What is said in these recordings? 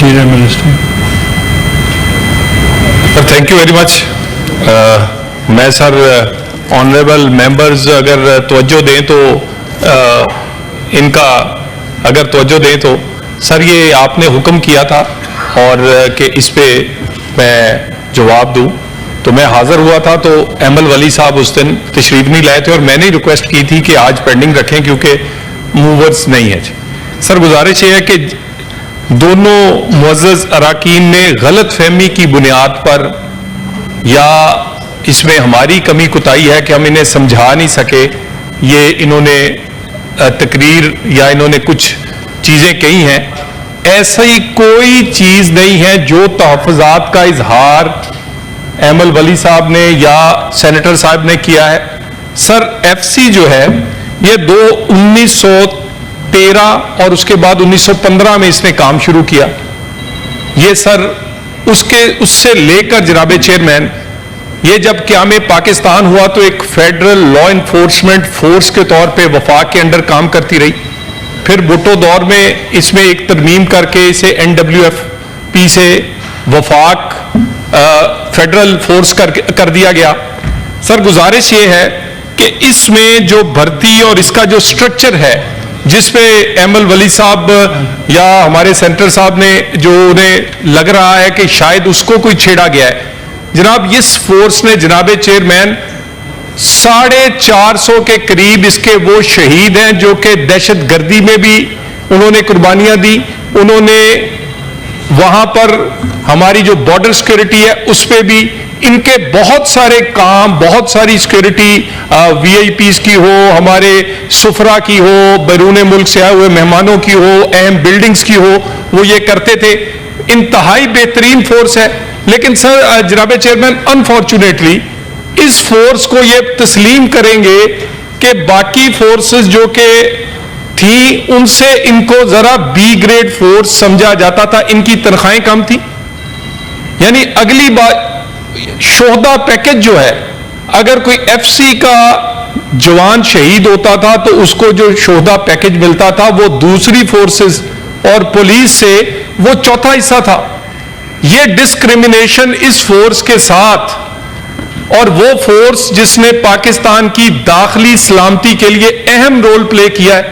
Interior minister. Sir thank you very much. मैं sir honourable members अगर तवज्जो दें तो इनका अगर तवज्जो दें तो सर ये आपने हुक्म किया था और कि इस पे मैं जवाब दूं, तो मैं हाजिर हुआ था तो एमएल वली साहब उस दिन तशरीफ नहीं लाए थे और मैंने रिक्वेस्ट की थी कि आज पेंडिंग रखें क्योंकि मूवर्स नहीं है। सर गुजारिश ये है कि दोनों मुअज़्ज़ज़ अराकीन ने गलत फहमी की बुनियाद पर या इसमें हमारी कमी कुताही है कि हम इन्हें समझा नहीं सके, ये इन्होंने तकरीर या इन्होंने कुछ चीज़ें कही हैं, ऐसी कोई चीज़ नहीं है जो तहफ़्फ़ुज़ात का इजहार एमएल वली साहब ने या सेनेटर साहब ने किया है। सर एफसी जो है ये 1913 और उसके बाद 1915 में इसने काम शुरू किया। ये सर उससे लेकर जनाबे चेयरमैन ये जब क़याम पाकिस्तान हुआ तो एक फेडरल लॉ इन्फोर्समेंट फोर्स के तौर पे वफाक के अंडर काम करती रही। फिर भुट्टो दौर में इसमें एक तरमीम करके इसे NWFP से वफाक फेडरल फोर्स कर दिया गया। सर गुजारिश ये है कि इसमें जो भर्ती और इसका जो स्ट्रक्चर है जिसपे एमएल वली साहब या हमारे सेनेटर साहब ने जो उन्हें लग रहा है कि शायद उसको कोई छेड़ा गया है, जनाब इस फोर्स ने जनाबे चेयरमैन 450 के करीब इसके वो शहीद हैं जो कि दहशत गर्दी में भी उन्होंने कुर्बानियां दी। उन्होंने वहां पर हमारी जो बॉर्डर सिक्योरिटी है उस पे भी इनके बहुत सारे काम, बहुत सारी सिक्योरिटी VIPs की हो, हमारे सुफरा की हो, बैरून मुल्क से आए हुए मेहमानों की हो, अहम बिल्डिंग्स की हो, वो ये करते थे। इंतहाई बेहतरीन फोर्स है। लेकिन सर जनाबे चेयरमैन अनफॉर्चुनेटली इस फोर्स को ये तस्लीम करेंगे कि बाकी फोर्सेस जो कि थी उनसे इनको जरा बी ग्रेड फोर्स समझा जाता था, इनकी तनख्वाहें कम थी। यानी अगली बार शोहदा पैकेज जो है, अगर कोई FC का जवान शहीद होता था तो उसको जो शोहदा पैकेज मिलता था वो दूसरी फोर्सेस और पुलिस से वो चौथा हिस्सा था। ये डिस्क्रिमिनेशन इस फोर्स के साथ, और वो फोर्स जिसने पाकिस्तान की दाखिली सलामती के लिए अहम रोल प्ले किया है,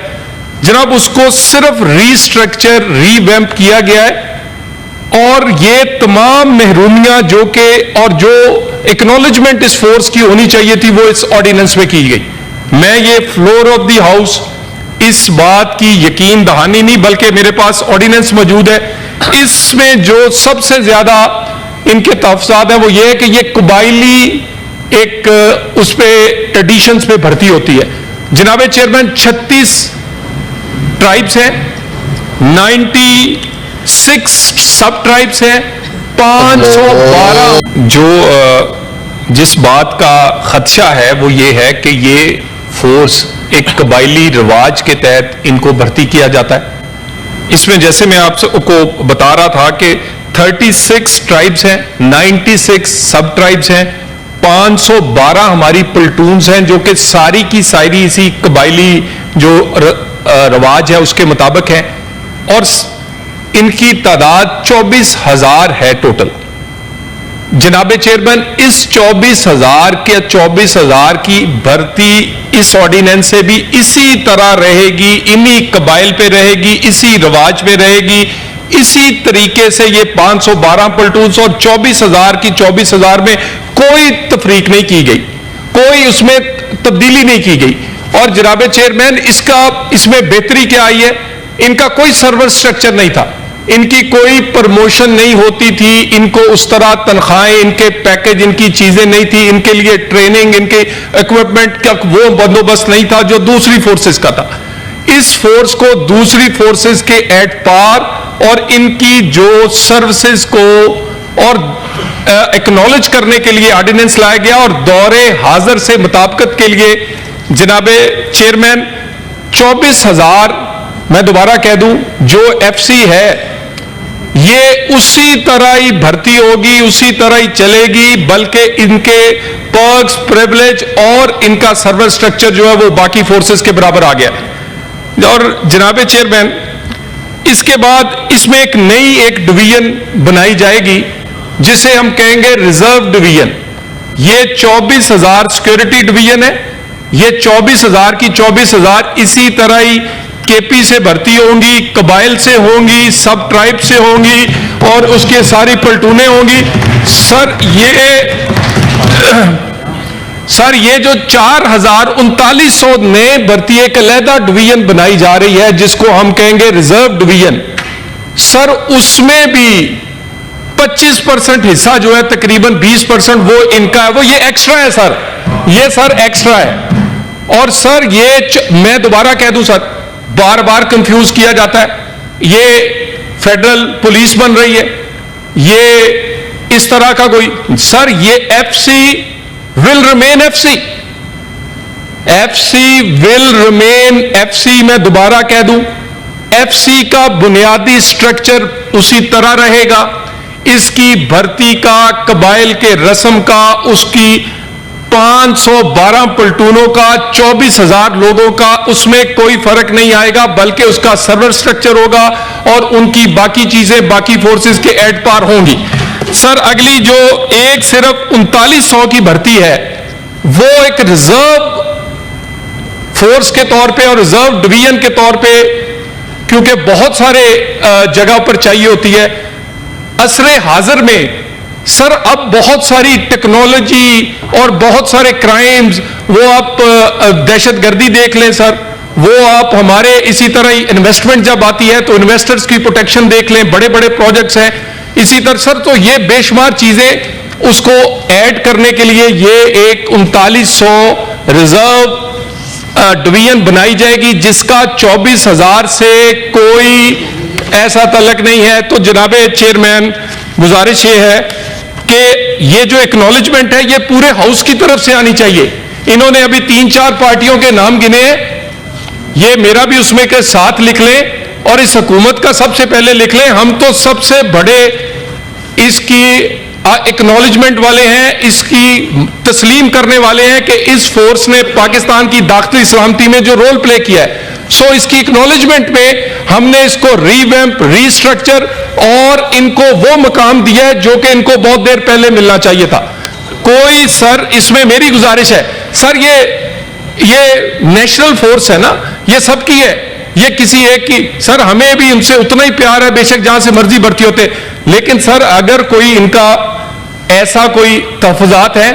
जनाब उसको सिर्फ रीस्ट्रक्चर रीवैम्प किया गया है। और ये तमाम महरूमियां जो कि और जो एक्नॉलेजमेंट इस फोर्स की होनी चाहिए थी वो इस ऑर्डिनेंस में की गई। मैं ये फ्लोर ऑफ द हाउस इस बात की यकीन दहानी नहीं, बल्कि मेरे पास ऑर्डिनेंस मौजूद है। इसमें जो सबसे ज्यादा इनके तहफ़्फ़ुज़ात हैं वो ये है कि ये कबायली एक उस पे ट्रेडिशंस पे भर्ती होती है। जनाबे चेयरमैन 36 ट्राइब्स हैं, 96 सब ट्राइब्स हैं, 512। जो जिस बात का खदशा है वो ये है कि ये फोर्स एक कबायली रिवाज के तहत इनको भर्ती किया जाता है। इसमें जैसे मैं आपको बता रहा था कि 36 ट्राइब्स हैं, 96 सब ट्राइब्स हैं, 512 हमारी प्लटून्स हैं जो कि सारी की सारी इसी कबायली जो रवाज है उसके मुताबिक है। और इनकी तादाद 24,000 है टोटल। जनाबे चेयरमैन इस 24,000 की भर्ती इस ऑर्डिनेंस से भी इसी तरह रहेगी, इन्हीं कबाइल पे रहेगी, इसी रिवाज पे रहेगी, इसी तरीके से ये 512 प्लटून्स और 24,000 की 24,000 में कोई तफरीक नहीं की गई, कोई उसमें तब्दीली नहीं की गई। और जनाबे चेयरमैन इसमें बेहतरी क्या आई है, इनका कोई सर्वर स्ट्रक्चर नहीं था, इनकी कोई प्रमोशन नहीं होती थी, इनको उस तरह तनख्वाहें, इनके पैकेज, इनकी चीजें नहीं थी, इनके लिए ट्रेनिंग, इनके इक्विपमेंट का वो बंदोबस्त नहीं था जो दूसरी फोर्सेस का था। इस फोर्स को दूसरी फोर्सेस के एट पार और इनकी जो सर्विसेज को और एक्नॉलेज करने के लिए ऑर्डिनेंस लाया गया और दौरे हाजिर से मुताबिकत के लिए जनाबे चेयरमैन 24,000, मैं दोबारा कह दूं, जो FC है ये उसी तरह ही भर्ती होगी, उसी तरह ही चलेगी, बल्कि इनके पर्क्स, प्रिविलेज और इनका सर्वर स्ट्रक्चर जो है वो बाकी फोर्सेस के बराबर आ गया। और जनाबे चेयरमैन इसके बाद इसमें एक डिवीजन बनाई जाएगी जिसे हम कहेंगे रिजर्व डिवीजन। ये 24,000 सिक्योरिटी डिवीजन है। ये 24,000 की 24,000 इसी तरह ही केपी से भर्ती होंगी, कबाइल से होंगी, सब ट्राइब से होंगी और उसके सारी प्लटूनें होंगी। सर ये जो 4,3900 नए भर्ती एक अलहदा डिवीजन बनाई जा रही है जिसको हम कहेंगे रिजर्व डिवीजन। सर उसमें भी 25% हिस्सा जो है, तकरीबन 20% वो इनका है, वो ये एक्स्ट्रा है सर, ये सर एक्स्ट्रा है। और सर ये मैं दोबारा कह दूं सर, बार बार कंफ्यूज किया जाता है। ये फेडरल पुलिस बन रही है, ये इस तरह का कोई, सर ये FC will remain FC, FC will remain FC. मैं दोबारा कह दूं, एफसी का बुनियादी स्ट्रक्चर उसी तरह रहेगा। इसकी भर्ती का, कबाइल के रस्म का, उसकी 512 प्लटूनों का, 24,000 लोगों का, उसमें कोई फर्क नहीं आएगा, बल्कि उसका सर्वर स्ट्रक्चर होगा और उनकी बाकी चीजें बाकी फोर्सेस के एड पार होंगी। सर अगली जो एक सिर्फ 3900 की भर्ती है वो एक रिजर्व फोर्स के तौर पे और रिजर्व डिवीजन के तौर पे, क्योंकि बहुत सारे जगह पर चाहिए होती है। असरे हाजिर में सर अब बहुत सारी टेक्नोलॉजी और बहुत सारे क्राइम्स, वो आप दहशतगर्दी देख लें सर, वो आप हमारे इसी तरह इन्वेस्टमेंट जब आती है तो इन्वेस्टर्स की प्रोटेक्शन देख लें, बड़े बड़े प्रोजेक्ट्स हैं इसी तरह सर। तो ये बेशुमार चीजें उसको ऐड करने के लिए ये एक 3900 रिजर्व डिवीजन बनाई जाएगी जिसका 24,000 से कोई ऐसा तल्लक नहीं है। तो जनाबे चेयरमैन, गुजारिश ये है कि ये जो एक्नॉलेजमेंट है ये पूरे हाउस की तरफ से आनी चाहिए। इन्होंने अभी 3-4 पार्टियों के नाम गिने, ये मेरा भी उसमें के साथ लिख लें और इस हुकूमत का सबसे पहले लिख लें। हम तो सबसे बड़े इसकी एक्नॉलेजमेंट वाले हैं, इसकी तस्लीम करने वाले हैं कि इस फोर्स ने पाकिस्तान की दाखिली सलामती में जो रोल प्ले किया है। सो इसकी एक्नॉलेजमेंट में हमने इसको रीवैम्प, रीस्ट्रक्चर और इनको वो मकाम दिया है जो कि इनको बहुत देर पहले मिलना चाहिए था। कोई सर इसमें मेरी गुजारिश है सर, ये नेशनल फोर्स है ना, ये सबकी है, ये किसी एक की। सर हमें भी उनसे उतना ही प्यार है, बेशक जहां से मर्जी भर्ती होते, लेकिन सर अगर कोई इनका ऐसा कोई तहफ़्फ़ुज़ात है,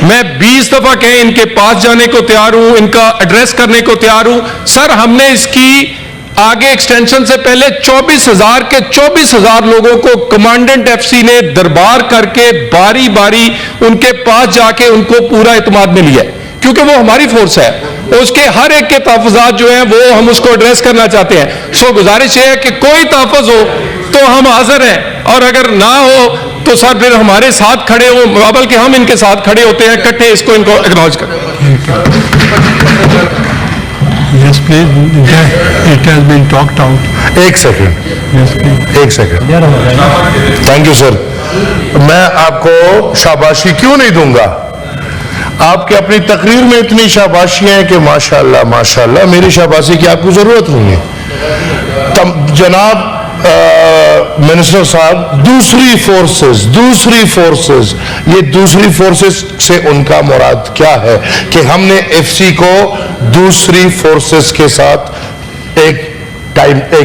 मैं 20 दफा कहें इनके पास जाने को तैयार हूं, इनका एड्रेस करने को तैयार हूं। सर हमने इसकी आगे एक्सटेंशन से पहले 24,000 के 24,000 लोगों को कमांडेंट एफसी ने दरबार करके बारी बारी उनके पास जाके उनको पूरा इत्मीनान में लिया है, क्योंकि वो हमारी फोर्स है। उसके हर एक के तहफ़्फ़ुज़ात जो हैं वो हम उसको एड्रेस करना चाहते हैं। सो गुजारिश है कि कोई तहफ़्फ़ुज़ हो तो हम हाजिर हैं, और अगर ना हो तो सर फिर हमारे साथ खड़े हो, बल्कि हम इनके साथ खड़े होते हैं इकट्ठे, इसको इनको एक्नॉलेज करें। Yes, please. It has been talked out. एक सेकंड, Yes, please. एक सेकंड। Thank you sir. मैं आपको शाबाशी क्यों नहीं दूंगा? आपके अपनी तकरीर में इतनी शाबाशियां हैं कि माशाल्लाह माशाल्लाह, मेरी शाबाशी की आपको जरूरत नहीं है। जनाब मिनिस्टर साहब, दूसरी फोर्सेस, ये दूसरी फोर्सेस से उनका मुराद क्या है कि हमने एफसी को दूसरी फोर्सेस के साथ एक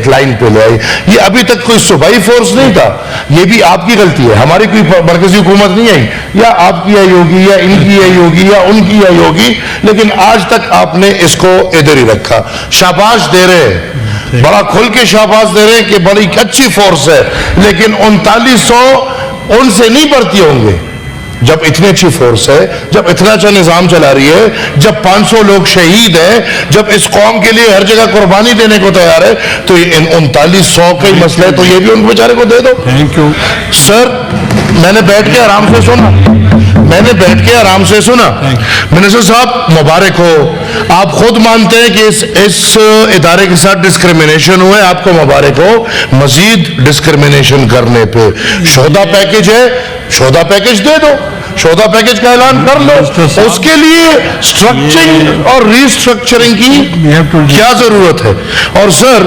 लाइन पे ले आई। ये अभी तक कोई सूबाई फोर्स नहीं था, ये भी आपकी गलती है, हमारी कोई मरकजी हुकूमत नहीं आई, या आपकी आई होगी या इनकी आई होगी या उनकी आई होगी, लेकिन आज तक आपने इसको इधर ही रखा। शाबाश दे रहे हैं, बड़ा खुल के शाबाश दे रहे हैं कि बड़ी अच्छी फोर्स है, लेकिन 3900 उनसे नहीं भर्ती होंगे। जब इतनी अच्छी फोर्स है, जब इतना अच्छा निजाम चला रही है, जब 500 लोग शहीद हैं, जब इस कौम के लिए हर जगह कुर्बानी देने को तैयार है, तो इन 3900 का ही मसला है, तो ये भी उन बेचारे को दे दो। Thank you. सर मैंने बैठ के आराम से सुना, मिनिस्टर साहब मुबारक हो। आप खुद मानते हैं कि इस इदारे के साथ डिस्क्रिमिनेशन हुआ है, आपको मुबारक हो। मजीद डिस्क्रिमिनेशन करने पे शोधा पैकेज है, शोधा पैकेज दे दो, शोधा पैकेज का ऐलान कर लो। उसके लिए स्ट्रक्चरिंग और रीस्ट्रक्चरिंग की क्या जरूरत है? और सर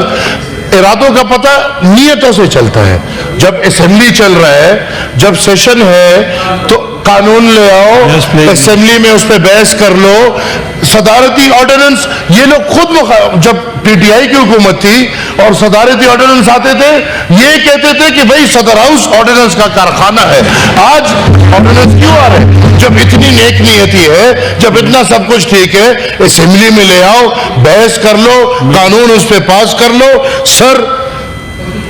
इरादों का पता नियतों से चलता है। जब असेंबली चल रहा है, जब सेशन है, तो कानून ले आओ, Yes, please. असेंबली में उस पर बहस कर लो। सदारती ऑर्डिनेंस, ये लोग खुद जब पीटीआई की हुकूमत थी और सदारती ऑर्डिनेंस आते थे, ये कहते थे कि भाई सदर हाउस ऑर्डिनेंस का कारखाना है। आज ऑर्डिनेंस क्यों आ रहे हैं? जब इतनी नेक नियति है, जब इतना सब कुछ ठीक है, असेंबली में ले आओ, बहस कर लो, कानून उस पर पास कर लो। सर,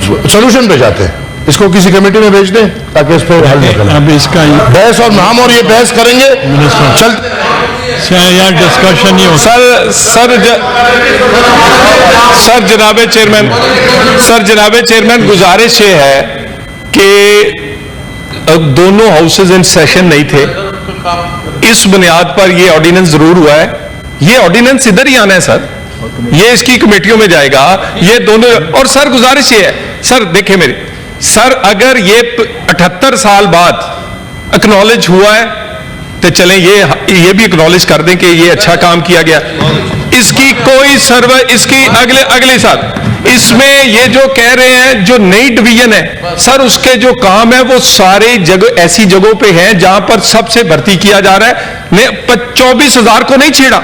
सोल्यूशन पे जाते हैं, इसको किसी कमेटी में भेज दें ताकि इस पर हल निकले। अब इसका बहस और हम और ये बहस करेंगे, चल यार डिस्कशन ही होता सर जनाबे चेयरमैन गुजारिश ये है कि अब दोनों हाउसेज इन सेशन नहीं थे, इस बुनियाद पर ये ऑर्डिनेंस जरूर हुआ है। ये ऑर्डिनेंस इधर ही आना है सर, ये इसकी कमेटियों में जाएगा, ये दोनों। और सर गुजारिश ये है, सर देखिए मेरी, सर अगर ये 78 साल बाद एक्नॉलेज हुआ है तो चलें, ये भी एक्नॉलेज कर दें कि ये अच्छा काम किया गया। इसकी कोई सर्वे, इसकी अगले साल इसमें ये जो कह रहे हैं जो नई डिवीजन है सर, उसके जो काम है वो सारे जगह ऐसी जगहों पे हैं जहां पर सबसे भर्ती किया जा रहा है। 24,000 को नहीं छेड़ा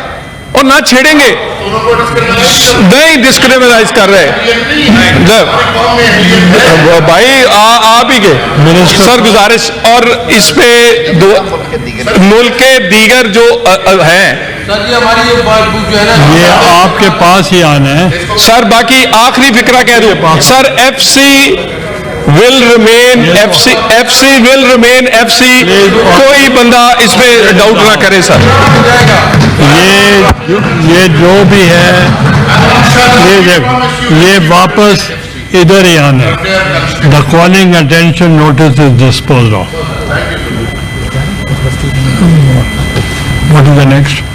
और ना छेड़ेंगे, नहीं डिस्क्रिमिनाइज कर रहे भाई। आप ही के सर गुजारिश, और इस पे मुल्क के दीगर जो हैं सर जी, हमारी ये बात जो है ना, ये आपके पास ही आना है सर। बाकी आखिरी फिक्रा कह दूं sir, FC will remain FC will remain FC, कोई बंदा इसमें डाउट ना करे सर। ये जो भी है, ये वापस इधर ही आना है। The calling attention notice is dispose of. What is the next?